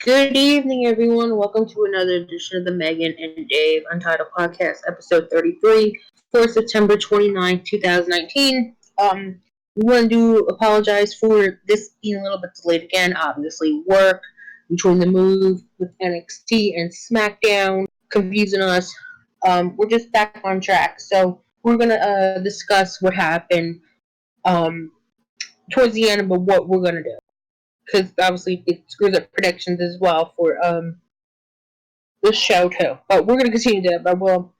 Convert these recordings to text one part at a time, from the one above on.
Good evening, everyone. Welcome to another edition of the Megan and Dave Untitled Podcast, episode 33 for September 29th, 2019. We want to apologize for this being a little bit delayed again. Obviously, work, between the move with NXT and SmackDown, confusing us. We're just back on track. So, we're going to discuss what happened towards the end of what we're going to do. Because obviously it screws up predictions as well for this show too. But we're gonna continue that, but we'll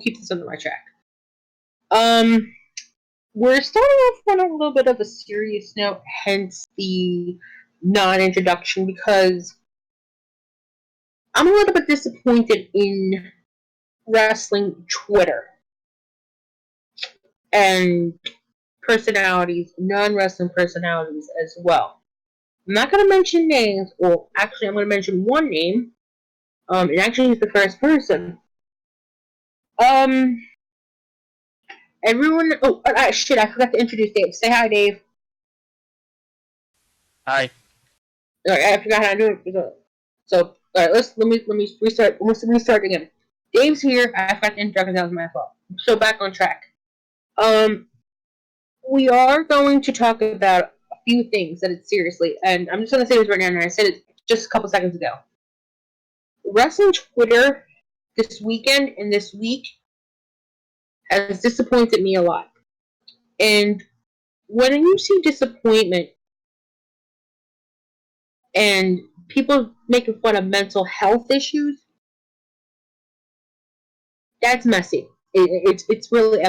keep this on the right track. We're starting off on a little bit of a serious note, hence the non-introduction, because I'm a little bit disappointed in wrestling Twitter and personalities, non-wrestling personalities as well. I'm not going to mention names. Well, actually, I'm going to mention one name. And actually, he's the first person. Everyone. Oh, shit! I forgot to introduce Dave. Say hi, Dave. Hi. Alright, I forgot how to do it. So, alright, let me restart. Let's restart again. Dave's here. I forgot to introduce. That was my fault. So back on track. We are going to talk about a few things that it's seriously, and I'm just going to say this right now, and I said it just a couple seconds ago. Wrestling Twitter this weekend and this week has disappointed me a lot. And when you see disappointment and people making fun of mental health issues, that's messy. It's really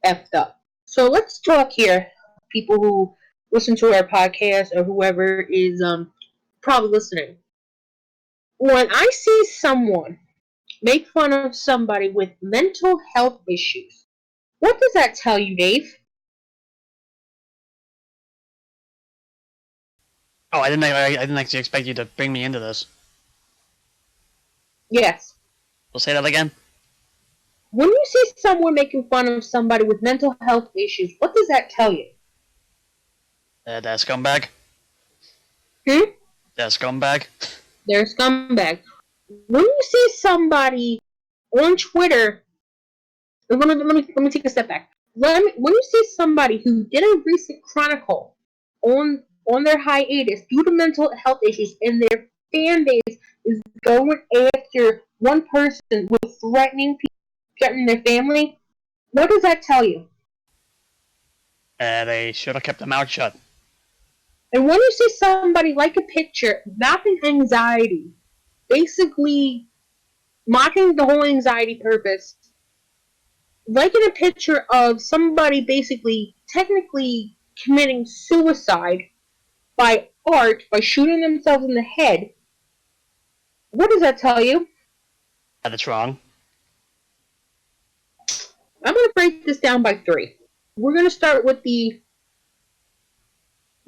effed up. So let's talk here, people who listen to our podcast or whoever is probably listening. When I see someone make fun of somebody with mental health issues, what does that tell you, Dave? Oh, I didn't actually expect you to bring me into this. Yes. We'll say that again. When you see someone making fun of somebody with mental health issues, what does that tell you? That scumbag. Hmm? That scumbag. They're a scumbag. When you see somebody on Twitter, let me take a step back. When you see somebody who did a recent chronicle on their hiatus due to mental health issues, and their fan base is going after one person with threatening people, threatening their family, what does that tell you? They should have kept their mouth shut. And when you see somebody like a picture, mocking anxiety, basically mocking the whole anxiety purpose, liking a picture of somebody basically technically committing suicide by art, by shooting themselves in the head, what does that tell you? That it's wrong. I'm going to break this down by 3. We're going to start with the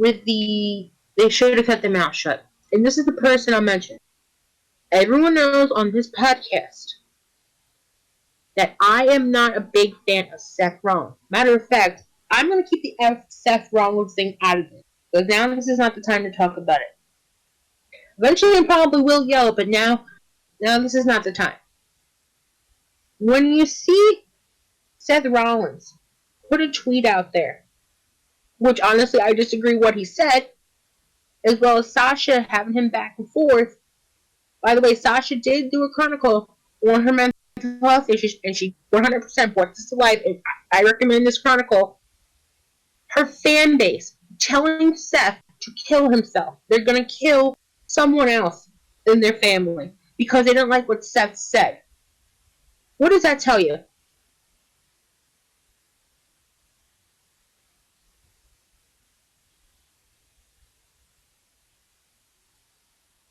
they should have kept their mouth shut. And this is the person I'll mention. Everyone knows on this podcast that I am not a big fan of Seth Rollins. Matter of fact, I'm going to keep the Seth Rollins thing out of it. Because now this is not the time to talk about it. Eventually I probably will yell, but now this is not the time. When you see Seth Rollins put a tweet out there, which honestly I disagree with what he said, as well as Sasha having him back and forth. By the way, Sasha did do a chronicle on her mental health issues, and she 100% brought this to life, and I recommend this chronicle. Her fan base telling Seth to kill himself. They're going to kill someone else in their family because they don't like what Seth said. What does that tell you?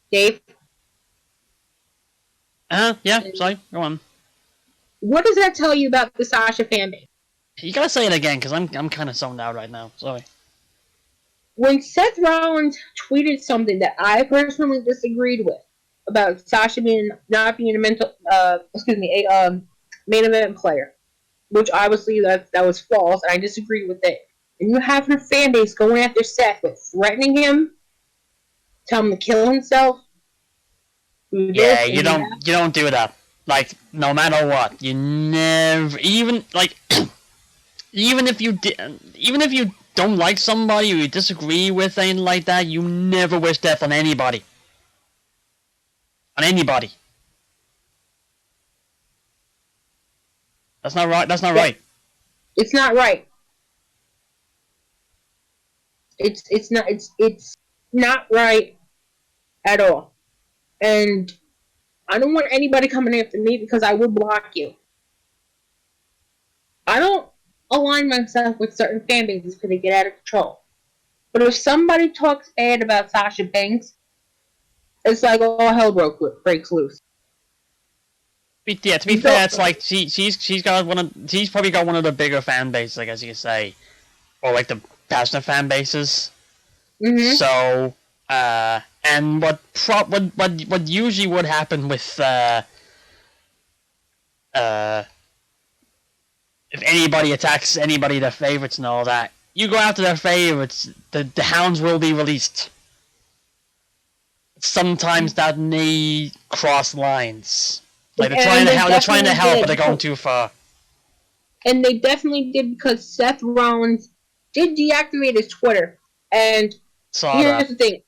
Dave? Yeah, sorry, go on. What does that tell you about the Sasha fan base? You gotta say it again, because I'm kind of zoned out right now, sorry. When Seth Rollins tweeted something that I personally disagreed with about Sasha not being a main event player, which obviously that was false, and I disagreed with it. And you have her fan base going after Seth with threatening him, telling him to kill himself. Yeah, you don't do that. Like, no matter what, you never even like even if even if you don't like somebody or you disagree with anything like that, you never wish death on anybody. On anybody. That's not right. That's not Yeah, right. it's not right. It's not right at all. And I don't want anybody coming after me because I will block you. I don't align myself with certain fan bases because they get out of control. But if somebody talks bad about Sasha Banks, it's like all hell breaks loose. Yeah, to be fair, it's like she's got she's probably got one of the bigger fan bases, I guess you could say, or like the passionate fan bases. Mm-hmm. So, and what usually would happen with if anybody attacks anybody their favorites and all that, you go after their favorites, the hounds will be released. Sometimes that may cross lines. Like they're trying to help, but they're going too far. And they definitely did because Seth Rollins did deactivate his Twitter. And here's the thing.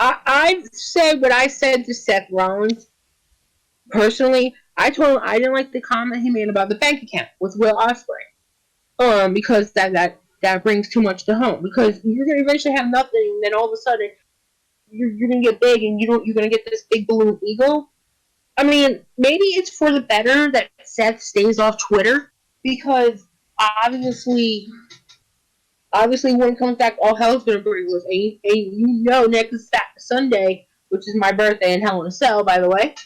I said what I said to Seth Rollins. Personally, I told him I didn't like the comment he made about the bank account with Will Ospreay. Because that brings too much to home. Because you're gonna eventually have nothing, and then all of a sudden you're gonna get big, and you're gonna get this big balloon ego. I mean, maybe it's for the better that Seth stays off Twitter because obviously when it comes back, all hell's gonna break loose. And next Sunday, which is my birthday in Hell in a Cell, by the way,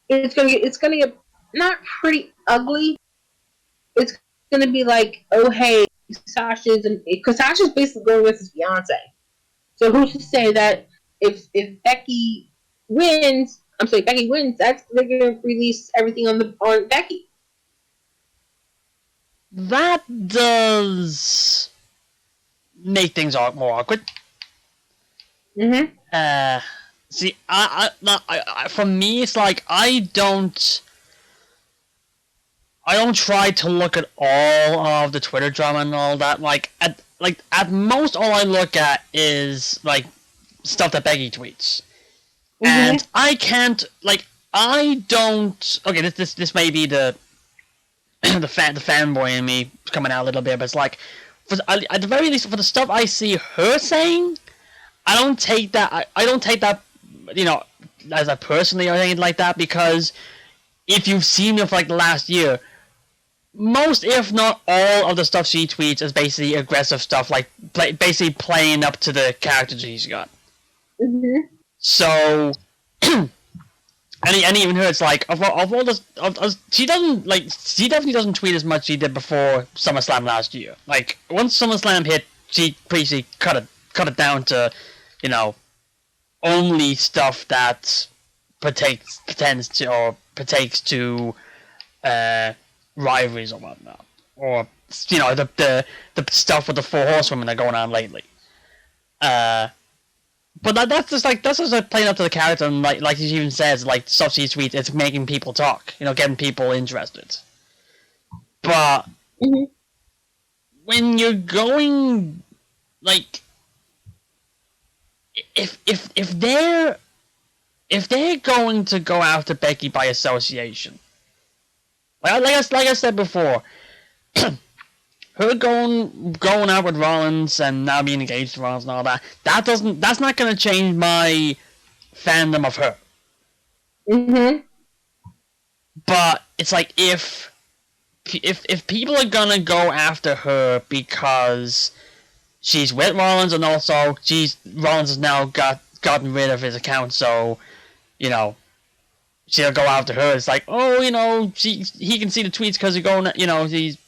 it's gonna get not pretty ugly. It's gonna be like, oh hey, because Sasha's basically going with his fiance. So who's to say that if Becky wins, Becky wins, they're gonna release everything on Becky. That does make things more awkward. Mm-hmm. See, for me, it's like I don't try to look at all of the Twitter drama and all that. At most, all I look at is like stuff that Becky tweets, and I can't I don't. Okay, this may be the the fanboy in me coming out a little bit, but it's like at the very least for the stuff I see her saying, I don't take that. I don't take that, as a personally or anything like that, because if you've seen me for like the last year, most, if not all, of the stuff she tweets is basically aggressive stuff, like basically playing up to the character she's got. Mm-hmm. So, and even her, it's like of all this, she definitely doesn't tweet as much as she did before SummerSlam last year. Like once SummerSlam hit, she basically cut it down to, only stuff that pertains to rivalries or whatnot, or the stuff with the Four Horsewomen that are going on lately. But that's just playing up to the character, and like he even says, like stuff she tweets, it's making people talk, getting people interested. But when you're going if they're going to go after Becky by association, like I said before, her going out with Rollins and now being engaged to Rollins and all that, that's not going to change my fandom of her. But it's like if people are gonna go after her because she's with Rollins, and also Rollins has now gotten rid of his account, so she'll go after her. It's like, he can see the tweets because you're going, he's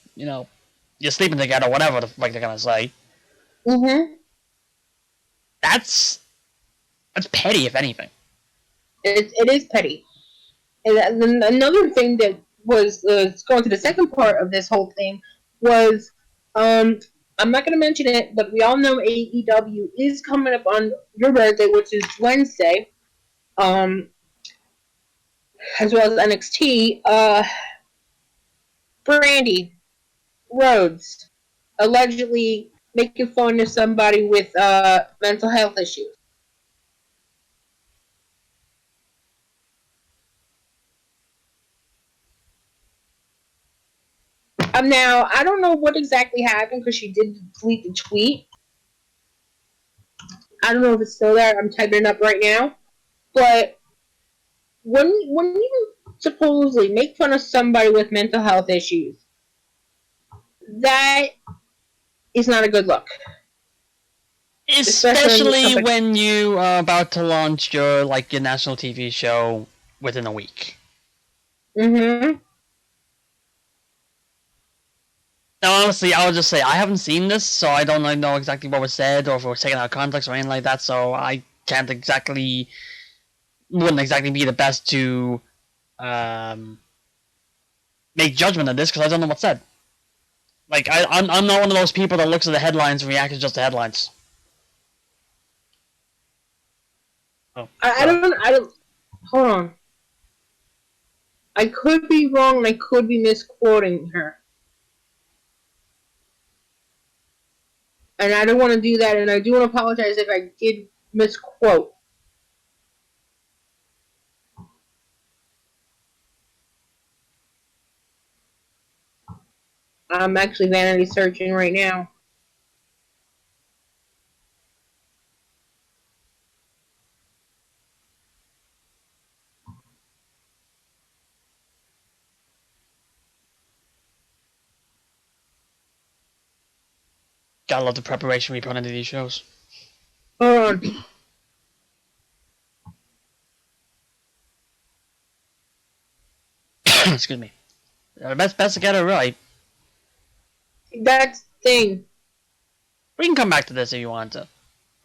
you're sleeping together, whatever the fuck they're gonna say. That's petty, if anything. It is petty. And another thing that was going to the second part of this whole thing was I'm not going to mention it, but we all know AEW is coming up on your birthday, which is Wednesday, as well as NXT. Brandy Rhodes allegedly making fun of somebody with mental health issues. Now, I don't know what exactly happened because she did delete the tweet. I don't know if it's still there. I'm typing it up right now. But when you supposedly make fun of somebody with mental health issues, that is not a good look. Especially when you are about to launch your national TV show within a week. Mm-hmm. Now, honestly, I would just say I haven't seen this, so I don't know exactly what was said or if it was taken out of context or anything like that. So I can't exactly, wouldn't exactly be the best to make judgment on this because I don't know what's said. I'm not one of those people that looks at the headlines and reacts just to headlines. Oh, I don't. Hold on. I could be wrong and I could be misquoting her. And I don't want to do that, and I do want to apologize if I did misquote. I'm actually vanity searching right now. Gotta love the preparation we put into these shows. Hold on. Excuse me. Best to get it right. That's the thing. We can come back to this if you want to.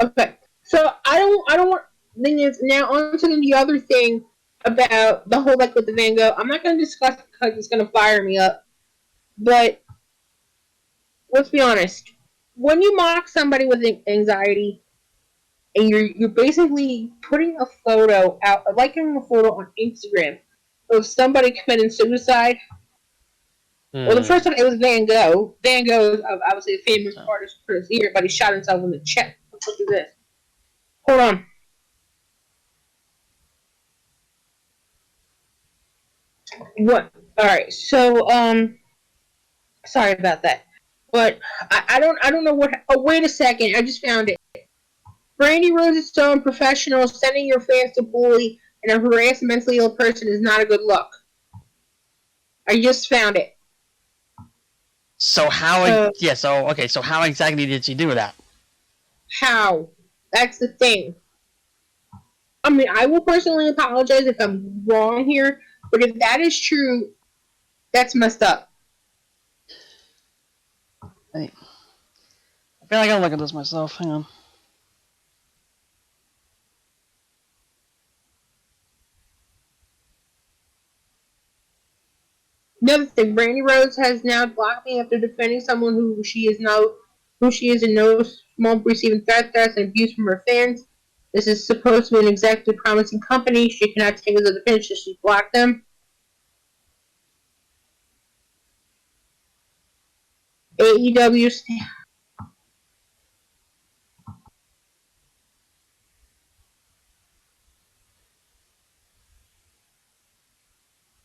Okay. So I don't want. Thing is, now on to the other thing about the whole with the Van Gogh. I'm not going to discuss it because it's going to fire me up. But let's be honest. When you mock somebody with anxiety, and you're basically putting a photo out, liking a photo on Instagram of somebody committing suicide. Well, the first one it was Van Gogh. Van Gogh is obviously a famous artist for his ear, but he shot himself in the chest. Look at this. Hold on. What? All right. So sorry about that. But I don't know what. Oh, wait a second. I just found it. Brandy Rose is so unprofessional. Sending your fans to bully and a harass a mentally ill person is not a good look. I just found it. So how? So how exactly did she do that? How? That's the thing. I mean, I will personally apologize if I'm wrong here, but if that is true, that's messed up. Hey. I feel like I gotta look at this myself. Hang on. Another thing, Brandy Rose has now blocked me after defending someone who she is in no small receiving threats and abuse from her fans. This is supposed to be an executive promising company. She cannot take as a defense, so she blocked them. AEW.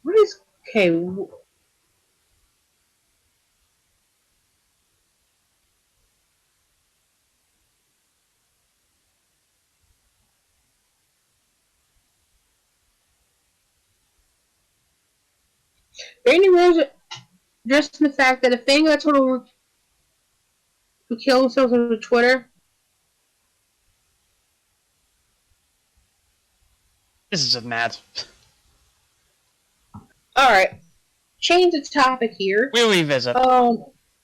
What is okay? Brandy Rose just in the fact that a fan got told to kill themselves on Twitter. This is just mad. Alright. Change the topic here. We'll revisit.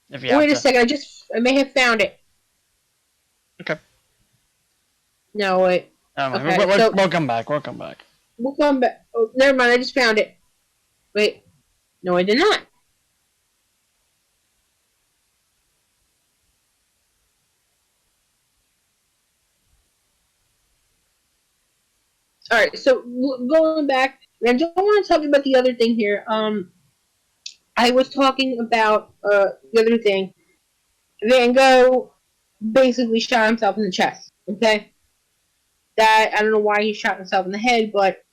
If you wait a second, I may have found it. Okay. No, wait. Okay, we'll come back. We'll come back. We'll come back. Oh, never mind, I just found it. Wait. No, I did not. Alright, so going back, and I don't want to talk about the other thing here. I was talking about the other thing. Van Gogh basically shot himself in the chest. Okay, that I don't know why he shot himself in the head, but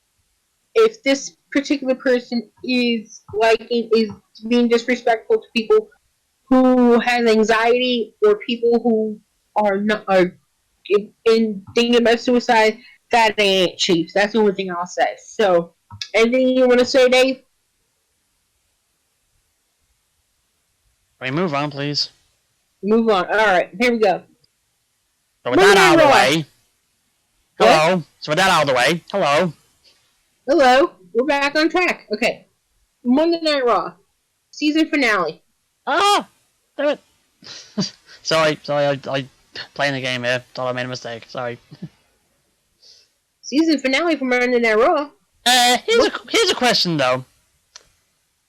if this particular person is being disrespectful to people who has anxiety or people who are in thinking about suicide, that ain't Chiefs. That's the only thing I'll say. So, anything you want to say, Dave? We move on, please. Move on. All right, here we go. So with that out of the way, what? hello. So with that out of the way, hello. Hello, we're back on track. Okay, Monday Night Raw season finale. Ah, damn it. sorry, I playing the game here. Thought I made a mistake. Sorry. Season finale for Monday Night Raw. Here's a question though.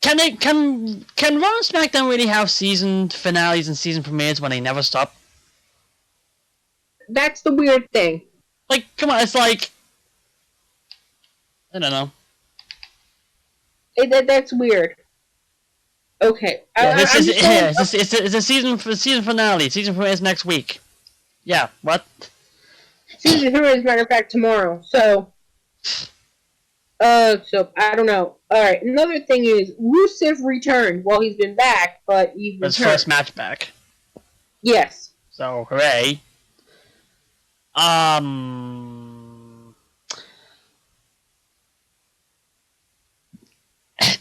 Can Raw and SmackDown really have season finales and season premieres when they never stop? That's the weird thing. Like, come on, it's like I don't know. That's weird. Okay, Yeah, it's a season finale. Season premiere is next week. Yeah, what? Season finale, as a matter of fact, tomorrow. So I don't know. All right, another thing is Rusev returned. Well, he's been back, but he returned. His first match back. Yes. So hooray.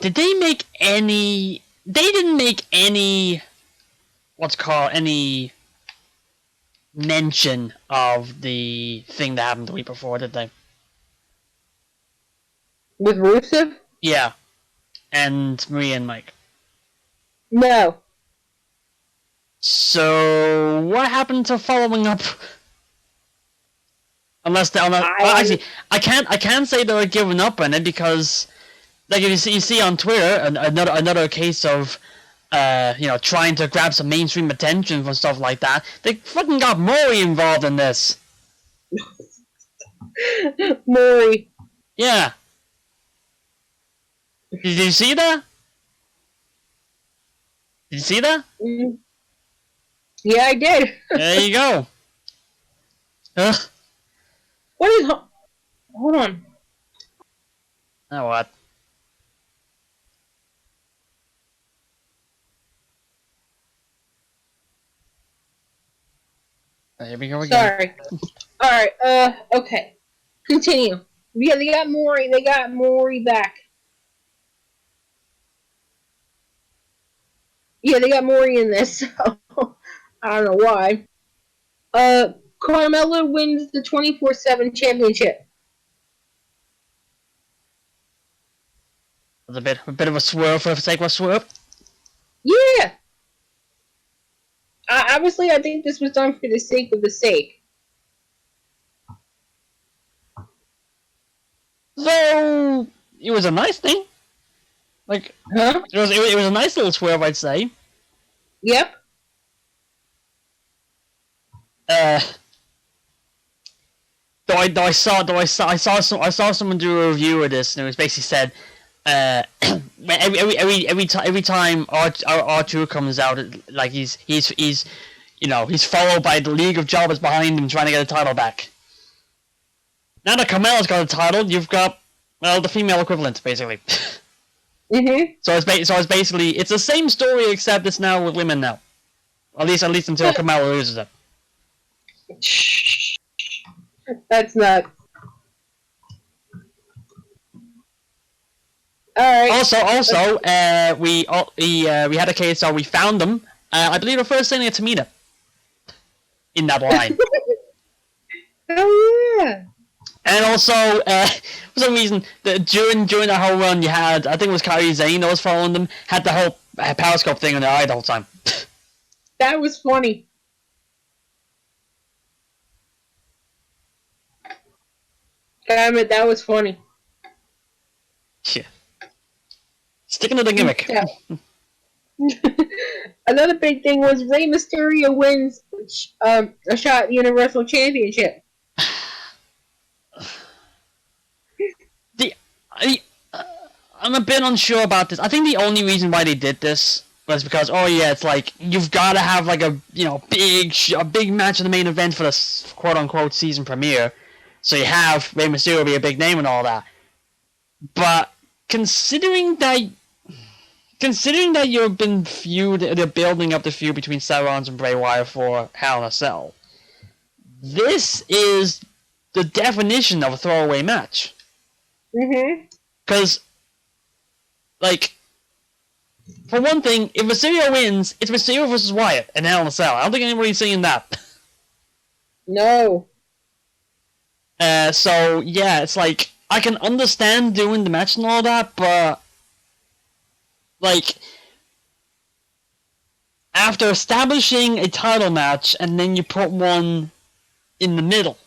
Did they make any? They didn't make any. Any mention of the thing that happened the week before, did they? With Rusev? Yeah. And Maria and Mike. No. So what happened to following up? Actually, I can't say they're giving up on it because, like, if you see on Twitter another case of, trying to grab some mainstream attention from stuff like that. They fucking got Maury involved in this. Maury. Yeah. Did you see that? Did you see that? Mm-hmm. Yeah, I did. There you go. Ugh. What is... Hold on. Now what? Here we go again. Sorry. Alright, okay. Continue. Yeah, they got Maury back. Yeah, they got Maury in this, so I don't know why. Carmella wins the 24/7 championship. It was a bit of a swerve for the sake of a swerve. Yeah. Obviously, I think this was done for the sake of the sake. So it was a nice thing. Like, huh? It was a nice little swerve, I'd say. Yep. Though I saw someone do a review of this, and it was basically said, every time R2 comes out, like he's followed by the League of Jobbers behind him trying to get the title back. Now that Carmella's got a title, you've got the female equivalent, basically. Mm-hmm. So it's basically the same story except it's now with women now. At least until Carmella loses it. That's not. Alright. Also, we had a case, so we found them. I believe the first thing at Tamina. In that line. Oh yeah. And also, for some reason, during that whole run, you had, I think it was Kairi Sane that was following them, had the whole Periscope thing on their eye the whole time. That was funny. Damn it, that was funny. Yeah. Sticking to the gimmick. Yeah. Another big thing was Rey Mysterio wins a shot at the Universal Championship. I'm a bit unsure about this. I think the only reason why they did this was because, oh yeah, it's like you've got to have like a a big match in the main event for the quote unquote season premiere, so you have Rey Mysterio be a big name and all that. But considering that you've been they're building up the feud between Seth Rollins and Bray Wyatt for Hell in a Cell, this is the definition of a throwaway match. Because, like, for one thing, if Mysterio wins, it's Mysterio versus Wyatt in Hell in a Cell. I don't think anybody's saying that. No. So, yeah, it's like, I can understand doing the match and all that, but, like, after establishing a title match and then you put one in the middle,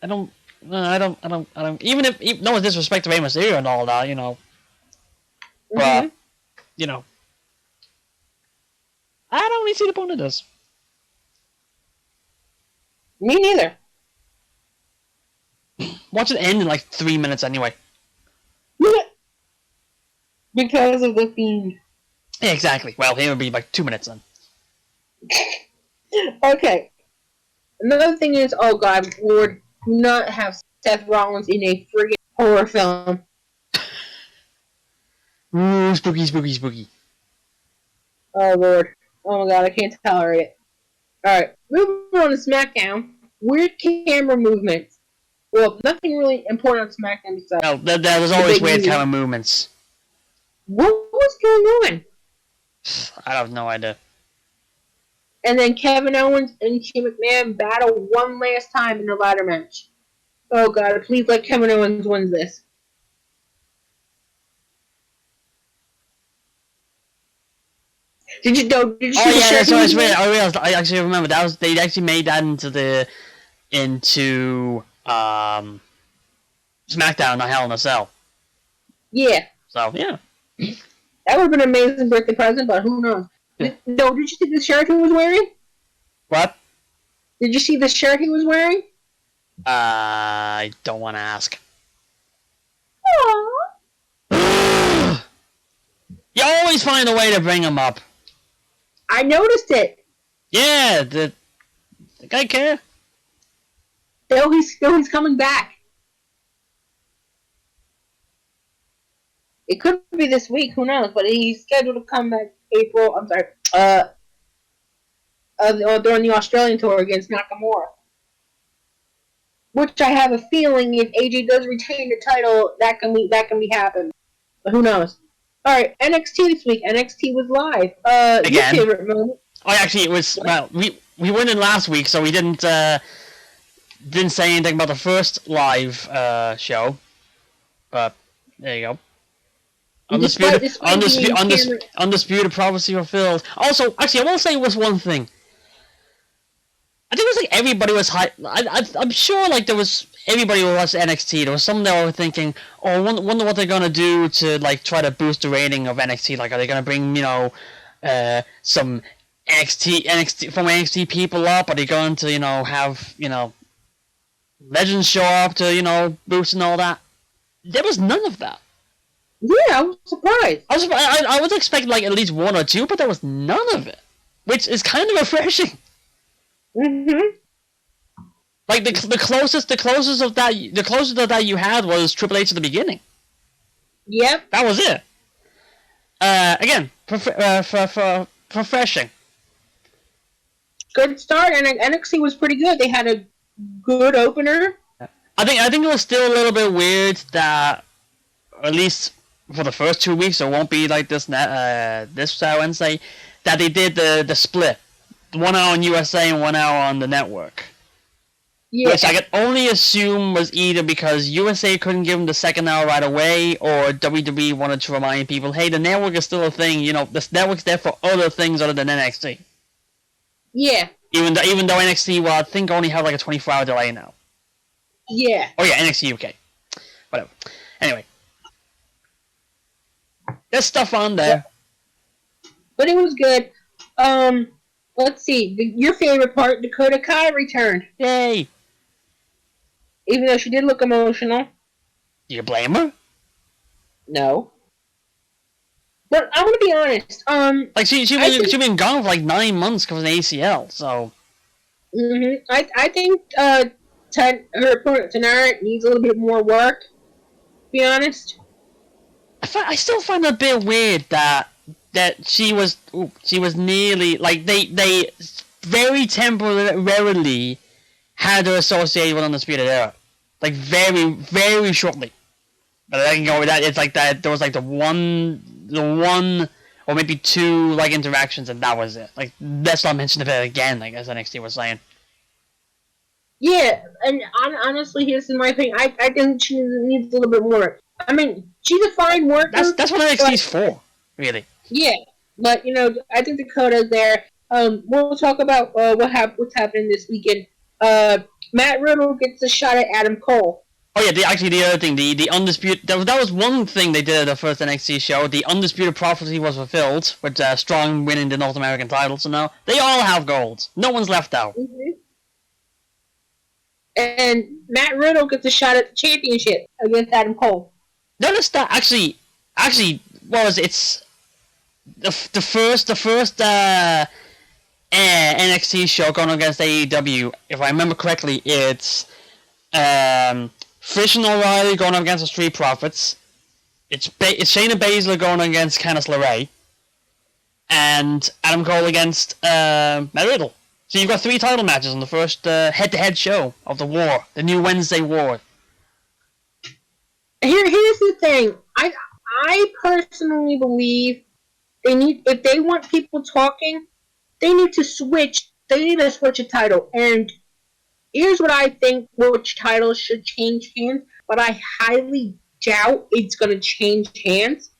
I don't, even if, no disrespect to Rey Mysterio and all that, but, I don't really see the point of this. Me neither. Watch it end in like 3 minutes anyway. Because of the Fiend. Yeah, exactly. Well, it would be like 2 minutes then. Okay. Another thing is, oh god, Lord, do not have Seth Rollins in a friggin' horror film. Ooh, spooky, spooky, spooky. Oh lord. Oh my god, I can't tolerate it. Alright, moving on to SmackDown. Weird camera movements. Well, nothing really important on SmackDown besides... No, there's always weird camera movements. What was going on? I have no idea. And then Kevin Owens and Shane McMahon battle one last time in a ladder match. Oh god, please let Kevin Owens win this. Did you see that's right. I realized. I actually remember they actually made that into SmackDown, not Hell in a Cell. Yeah. So yeah. That would have been an amazing birthday present, but who knows? Yeah. Did you see the shirt he was wearing? What? Did you see the shirt he was wearing? I don't want to ask. Aww. You always find a way to bring him up. I noticed it. Yeah, the guy care. Still he's coming back. It could be this week, who knows? But he's scheduled to come back April. I'm sorry. During the Australian tour against Nakamura, which I have a feeling if AJ does retain the title, that can be happen. But who knows? All right, NXT this week. NXT was live. Again. Your favorite moment? Oh, actually, it was. Well, we went in last week, so we didn't say anything about the first live show. But there you go. Undisputed prophecy fulfilled. Also, actually, I want to say was one thing. I think it was like everybody was hyped. I'm sure like everybody who watched NXT. There was some that were thinking, oh, I wonder what they're gonna do to like try to boost the rating of NXT. Like, are they gonna bring some NXT people up? Are they going to have legends show up to boost and all that? There was none of that. Yeah, I was surprised. I was expecting like at least one or two, but there was none of it, which is kind of refreshing. Mhm. Like the closest of that you had was Triple H at the beginning. Yep. That was it. Again, refreshing. Good start, and NXT was pretty good. They had a good opener. I think it was still a little bit weird that, at least for the first 2 weeks, it won't be like this Wednesday, that they did the split, 1 hour on USA and 1 hour on the network. Yeah. Which I could only assume was either because USA couldn't give them the second hour right away, or WWE wanted to remind people, hey, the network is still a thing. This network's there for other things other than NXT. Yeah. Even though NXT, well, I think only have like a 24-hour delay now. Yeah. Oh yeah, NXT UK. Whatever. Anyway. There's stuff on there. But it was good. Let's see. Your favorite part, Dakota Kai returned. Yay. Even though she did look emotional. You blame her? No. But I want to be honest. Like she been gone for like 9 months because of an ACL. So. I think her opponent Tanara needs a little bit more work. To be honest. I still find it a bit weird that she was nearly like they very temporarily had her associated with Undisputed Era, like very shortly. But I can go with that. It's like that there was like the one or maybe two like interactions and that was it. Like let's not mention it again. Like as NXT was saying. Yeah, and honestly, here's my opinion. I think she needs a little bit more. I mean, she's a fine worker. That's what NXT's for, really. Yeah, but I think Dakota's there. We'll talk about what's happening this weekend. Matt Riddle gets a shot at Adam Cole. Oh yeah, the other thing, the undisputed that was one thing they did at the first NXT show. The undisputed prophecy was fulfilled with Strong winning the North American title. So now they all have golds. No one's left out. Mm-hmm. And Matt Riddle gets a shot at the championship against Adam Cole. Notice that actually, what was it? It's the first NXT show going against AEW. If I remember correctly, it's Fish and O'Reilly going up against the Street Profits. It's Shayna Baszler going against Candice LeRae, and Adam Cole against Matt Riddle. So you've got 3 title matches on the first head-to-head show of the War, the new Wednesday War. Here's the thing. I personally believe if they want people talking, they need to switch. They need to switch a title. And here's what I think: which title should change hands. But I highly doubt it's going to change hands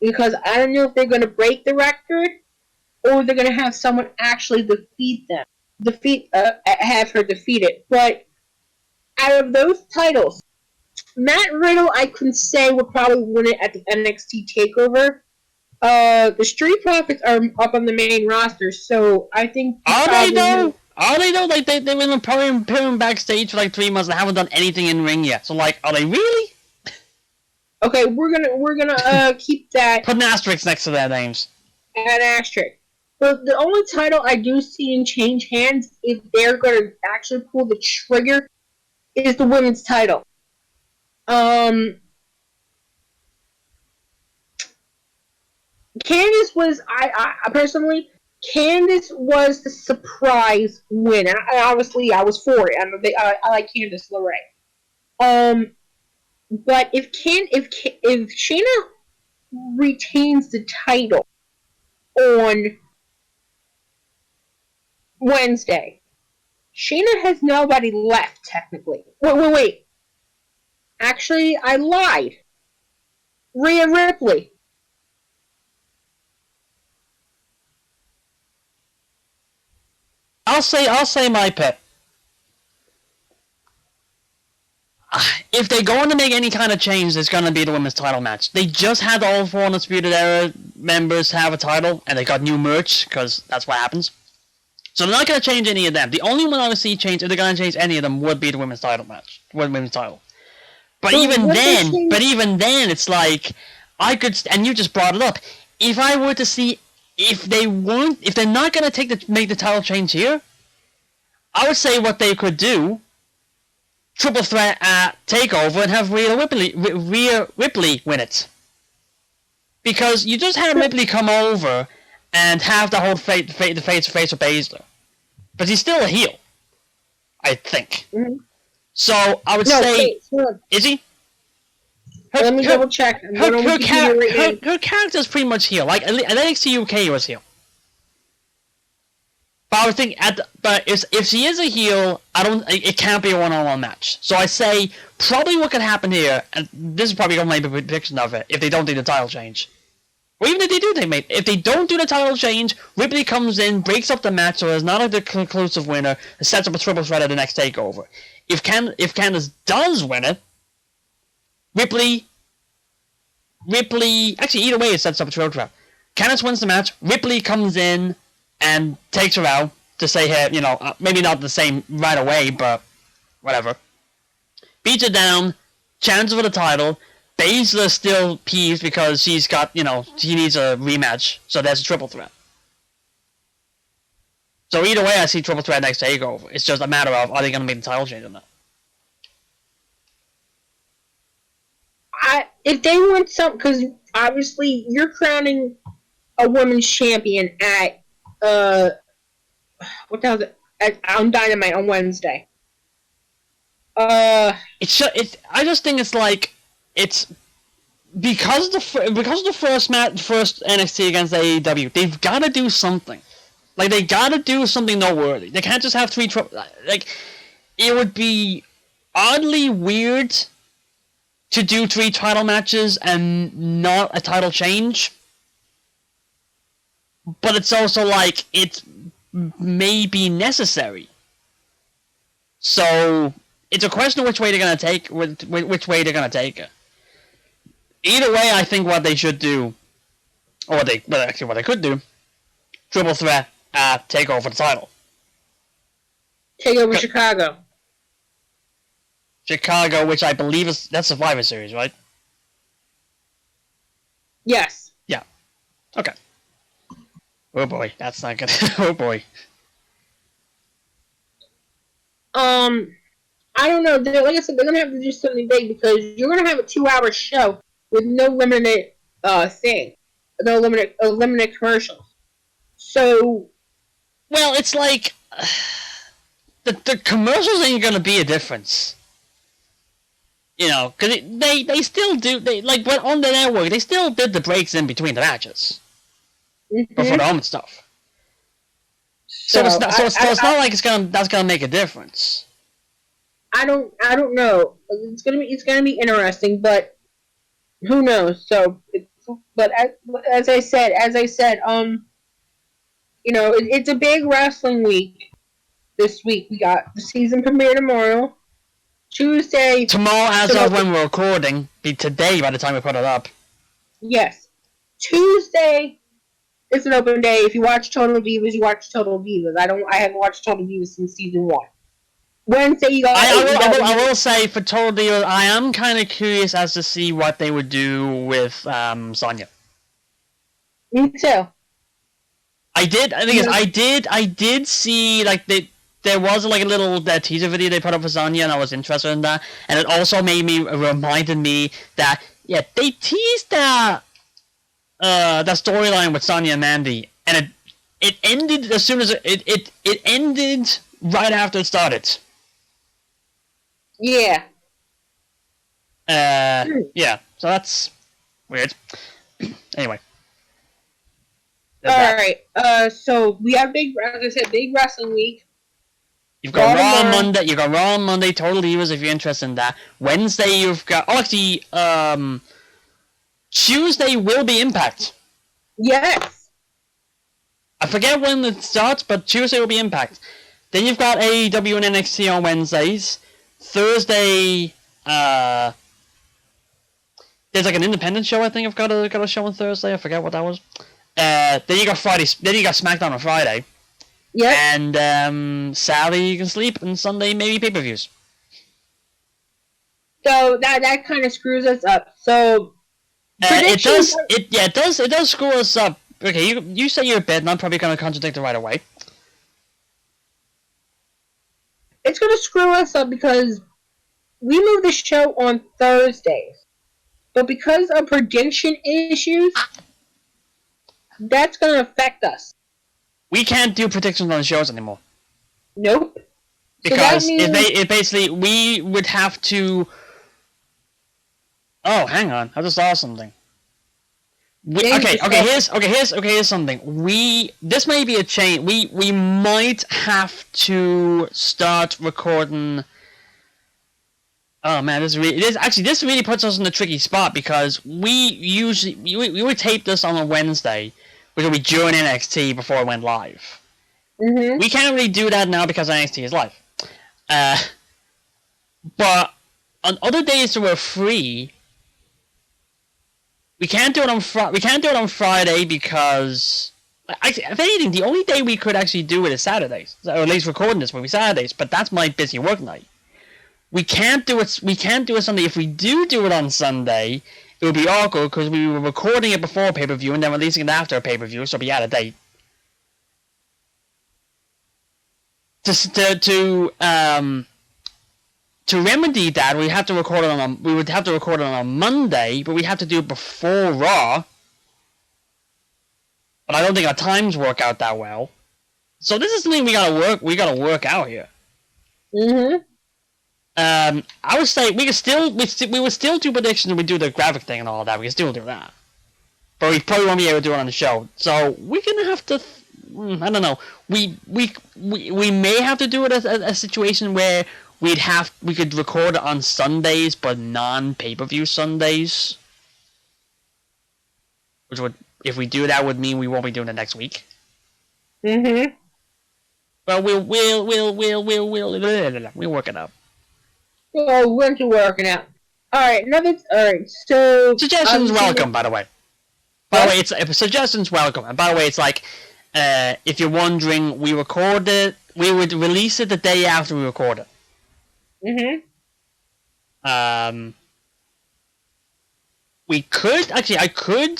because I don't know if they're going to break the record or they're going to have someone actually defeat them. Have her defeat it. But out of those titles, Matt Riddle, I can say, will probably win it at the NXT TakeOver. The Street Profits are up on the main roster, so I think. Are they though? Like they've been appearing backstage for like 3 months and haven't done anything in ring yet. So like, are they really? Okay, we're gonna keep that. Put an asterisk next to their names. An asterisk. But the only title I do see in change hands, if they're gonna actually pull the trigger, is the women's title. Candice was I personally. Candice was the surprise win, and obviously I was for it. I like Candice LeRae. But if Shayna retains the title on Wednesday, Shayna has nobody left technically. Wait. Actually, I lied. Rhea Ripley. I'll say my pick. If they're going to make any kind of change, it's going to be the women's title match. They just had all 4 Undisputed Era members have a title, and they got new merch, because that's what happens. So they're not going to change any of them. The only one I would see change, if they're going to change any of them, would be the women's title match. Women's title. But so even then, it's like, I could, and you just brought it up, if I were to see, if they're not going to make the title change here, I would say what they could do, triple threat at TakeOver and have Rhea Ripley win it. Because you just had Ripley come over and have the whole face-to-face with Baszler. But he's still a heel, I think. Mm-hmm. So I would say... Is he? Let me double check. Her character's pretty much heel. Like, NXT UK was heel. But I would think, if she is a heel, it can't be a one-on-one match. So I say, probably what could happen here, and this is probably my prediction of it, if they don't do the title change. Or even if they do, if they don't do the title change, Ripley comes in, breaks up the match, so there's not a conclusive winner, and sets up a triple threat at the next TakeOver. If Candice does win it, Ripley, actually either way it sets up a triple threat. Candice wins the match, Ripley comes in and takes her out to say, hey, maybe not the same right away, but whatever. Beats her down, challenges for the title, Baszler still peeved because she's got, she needs a rematch, so there's a triple threat. So either way, I see triple threat next TakeOver. It's just a matter of, are they going to make the title change or not? If they want something, because obviously you're crowning a women's champion at, what the hell is it? On Dynamite on Wednesday. I just think it's like, it's because of the first NXT against AEW, they've got to do something. Like, they got to do something noteworthy. They can't just have three like, it would be oddly weird to do 3 title matches and not a title change. But it's also like, it may be necessary. So it's a question of which way they're gonna take it. Either way, I think what they should do, or what they could do, triple threat, take over the title. Take over Chicago. Chicago, which I believe that's Survivor Series, right? Yes. Yeah. Okay. Oh boy, that's not good. Oh boy. I don't know. Like I said, they're gonna have to do something big because you're gonna have a 2-hour show with no limited limited commercials. So, well, it's like the commercials ain't gonna be a difference. Because they still do, when on the network, they still did the breaks in between the matches. mm-hmm. Before the home and stuff. So it's not like that's gonna make a difference. I don't know. It's gonna be interesting, but who knows? So, as I said, it's a big wrestling week. This week we got the season premiere tomorrow. Tuesday. Tomorrow, as of when we're recording, be today by the time we put it up. Yes. Tuesday is an open day. If you watch Total Divas, you watch Total Divas. I haven't watched Total Divas since season 1. Wednesday, you got. I will say for Total Divas, I am kind of curious as to see what they would do with Sonya. Me too. I did see there was like a little teaser video they put up for Sonya, and I was interested in that. And it also reminded me that they teased that storyline with Sonya and Mandy, and it ended as soon as it ended right after it started. Yeah. Yeah. So that's weird. Anyway. Alright, so we have big wrestling week. You've got Raw on Monday. You've got Raw on Monday. Total Divas, if you're interested in that. Wednesday, you've got. Oh, actually, Tuesday will be Impact. Yes. I forget when it starts, but Tuesday will be Impact. Then you've got AEW and NXT on Wednesdays. Thursday, there's like an independent show. I think I've got a show on Thursday. I forget what that was. Then you got Friday. Then you got SmackDown on Friday. Yeah. And Saturday you can sleep, and Sunday maybe pay-per-views. So that kind of screws us up. So it does screw us up. Okay, you say your bid, and I'm probably going to contradict it right away. It's going to screw us up because we move the show on Thursdays, but because of prediction issues, that's going to affect us. We can't do predictions on the shows anymore. Nope. Because it basically, we would have to... Oh, hang on. I just saw something. Here's something. This may be a change. We might have to start recording... Oh man, this really puts us in a tricky spot because we would tape this on a Wednesday, which would be during NXT before it went live. Mm-hmm. We can't really do that now because NXT is live. But on other days that we're free, we can't do it on Friday because, if anything, the only day we could actually do it is Saturdays. Or at least recording this will be Saturdays, but that's my busy work night. we can't do it. We can't do it Sunday. If we do it on Sunday, it would be awkward because we were recording it before pay-per-view and then releasing it after a pay-per-view, so it'd be out of date. To remedy that, we would have to record it on a Monday, but we have to do it before Raw. But I don't think our times work out that well. So this is something we gotta work out here. I would say we would still do predictions and we do the graphic thing and all that. We can still do that, but we probably won't be able to do it on the show. So we're gonna have to. I don't know. We may have to do it as a situation where we could record it on Sundays, but non-pay-per-view Sundays. Which would, if we do that, would mean we won't be doing it next week. Well, we'll work it out. Oh, we're working out. Alright, so... Suggestions welcome, by the way. By the way, it's suggestions welcome. And by the way, it's like, if you're wondering, we would release it the day after we record it. We could, I could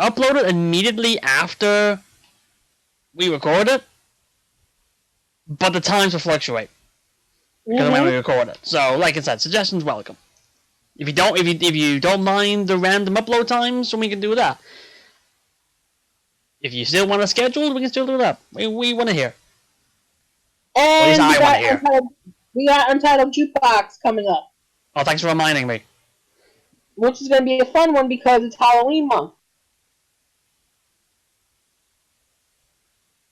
upload it immediately after we record it, but the times will fluctuate because of when we record it. So, like I said, suggestions welcome. If you don't mind the random upload times, then we can do that. If you still want to schedule, we can still do that. We want to hear. And at least I want to hear. We got Untitled Jukebox coming up. Oh, thanks for reminding me. Which is going to be a fun one because it's Halloween month.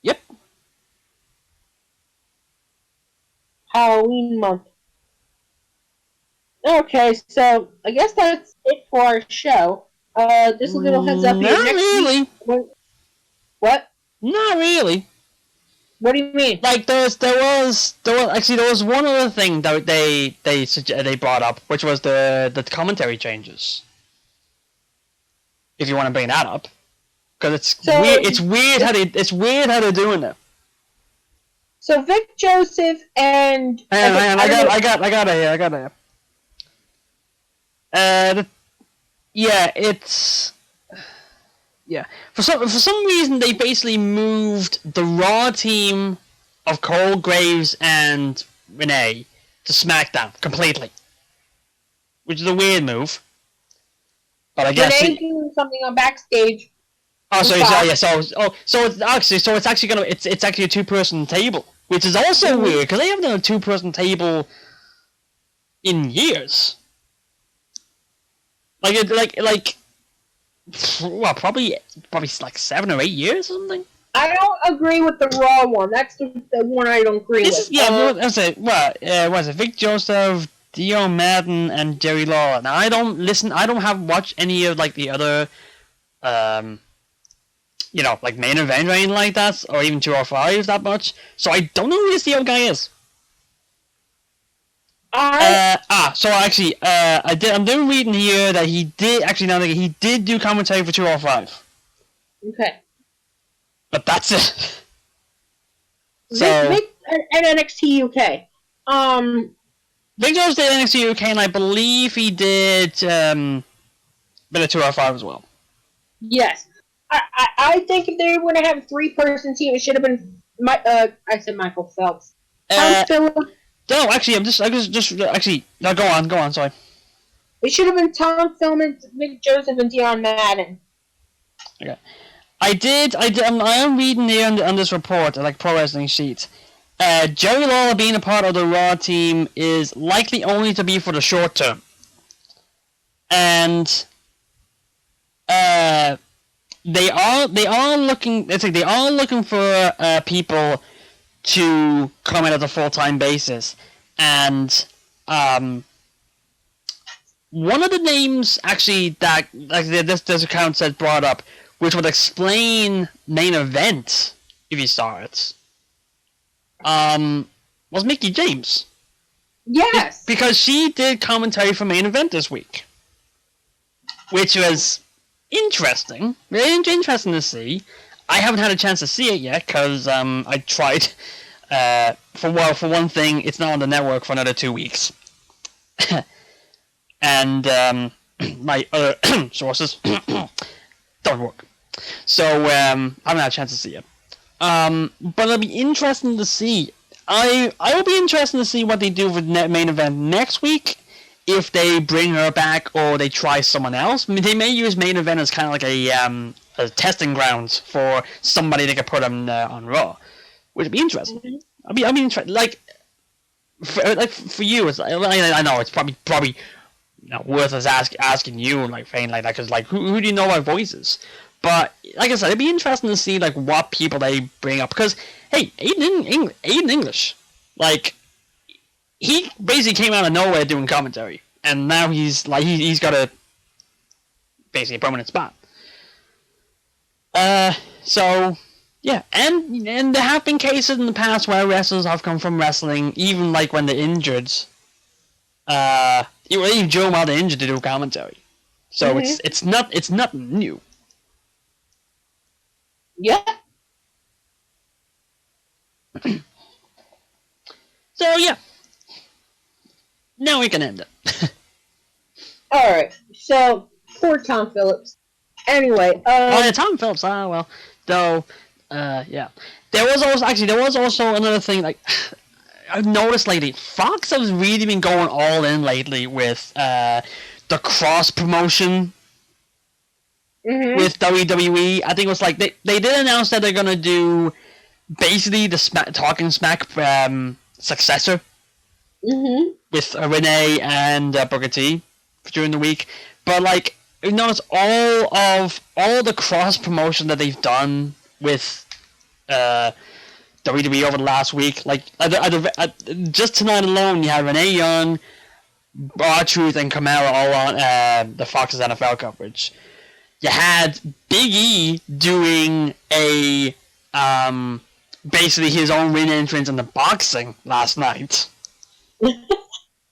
Yep. Halloween month. Okay, so I guess that's it for our show. Just a little heads up. Not really. What? Not really. What do you mean? Like there was one other thing that they brought up, which was the commentary changes. If you want to bring that up, because it's weird how they're doing it. So Vic Joseph and I got it here. Yeah, for some reason they basically moved the Raw team of Cole, Graves, and Renee to SmackDown completely, which is a weird move. But I guess Renee doing something on backstage. So it's actually a 2-person table, which is also weird because they haven't done a 2-person table in years. Well, probably like 7 or 8 years or something. I don't agree with the Raw one. That's the one I don't agree with. Was it Vic Joseph, Dio Madden, and Jerry Lawler? Now I don't watch any of like the other, like main event or anything like that, or even 205 that much. So I don't know who this Dio guy is. I'm doing reading here that he did do commentary for 205. Okay. But that's it. Vic and NXT UK. Vic Jones did NXT UK, and I believe he did bit of 205 as well. Yes. I think if they were going to have a 3-person team, it should have been I said Michael Phelps. Phillips. No, actually, no, go on, sorry. It should have been Tom Phillips, Vic Joseph, and Dion Madden. Okay. I am reading here on this report, like Pro Wrestling Sheet. Jerry Lawler being a part of the Raw team is likely only to be for the short term. And they are looking for people to come in at a full-time basis. And one of the names actually that this account said brought up, which would explain main event if he starts, was Mickie James. Yes, because she did commentary for main event this week, which was interesting. Very interesting to see. I haven't had a chance to see it yet because I tried For one thing, it's not on the network for another 2 weeks, and my other sources don't work. So I haven't had a chance to see it. But it'll be interesting to see. I will be interested to see what they do with main event next week. If they bring her back or they try someone else. I mean, they may use main event as kind of like a testing grounds for somebody they could put on Raw, which would be interesting. Mm-hmm. I mean, like for you, it's, I know it's probably worth us asking you like thing like that because like who do you know our voices? But like I said, it'd be interesting to see like what people they bring up because hey, Aiden English, like he basically came out of nowhere doing commentary, and now he's like he's got a basically a permanent spot. So yeah, and there have been cases in the past where wrestlers have come from wrestling, even like when they're injured. Even Joe while they're injured to do commentary. So it's not new. Yeah. So yeah. Now we can end it. Alright, so poor Tom Phillips. Anyway, oh yeah, Tom Phillips. Ah well, though. Yeah. There was also another thing like I've noticed lately. Fox has really been going all in lately with the cross promotion with WWE. I think it was like they did announce that they're gonna do basically the Talking Smack successor with Renee and Booker T during the week. But like you notice all the cross promotion that they've done with WWE over the last week. Like just tonight alone, you had Renee Young, R-Truth, and Camaro all on the Fox's NFL coverage. You had Big E doing a basically his own ring entrance in the boxing last night.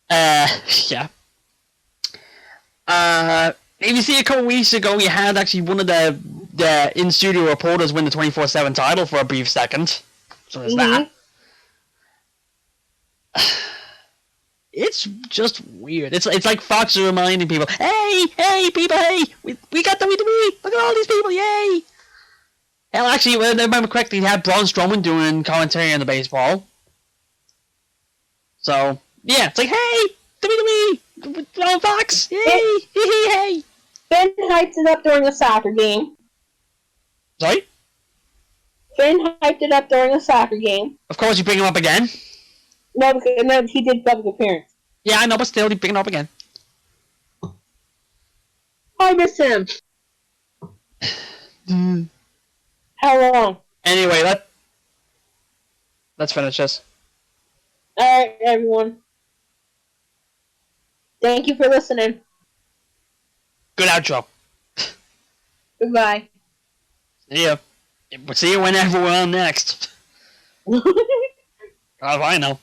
Yeah. If you see a couple weeks ago, you had actually one of the in-studio reporters win the 24/7 title for a brief second. So there's that. It's just weird. It's like Fox is reminding people, hey, people, hey, we got WWE. Look at all these people, yay! Hell, actually, if I remember correctly, he had Braun Strowman doing commentary on the baseball. So, yeah, it's like, hey, WWE, on Fox, yay, hey. Finn hyped it up during a soccer game. Sorry? Finn hyped it up during a soccer game. Of course, you bring him up again. No, he did public appearance. Yeah, I know, but still, you bring him up again. I miss him. How long? Anyway, let's finish this. Alright, everyone. Thank you for listening. Good outro. Goodbye. See ya. We'll see you whenever we're on next. I know.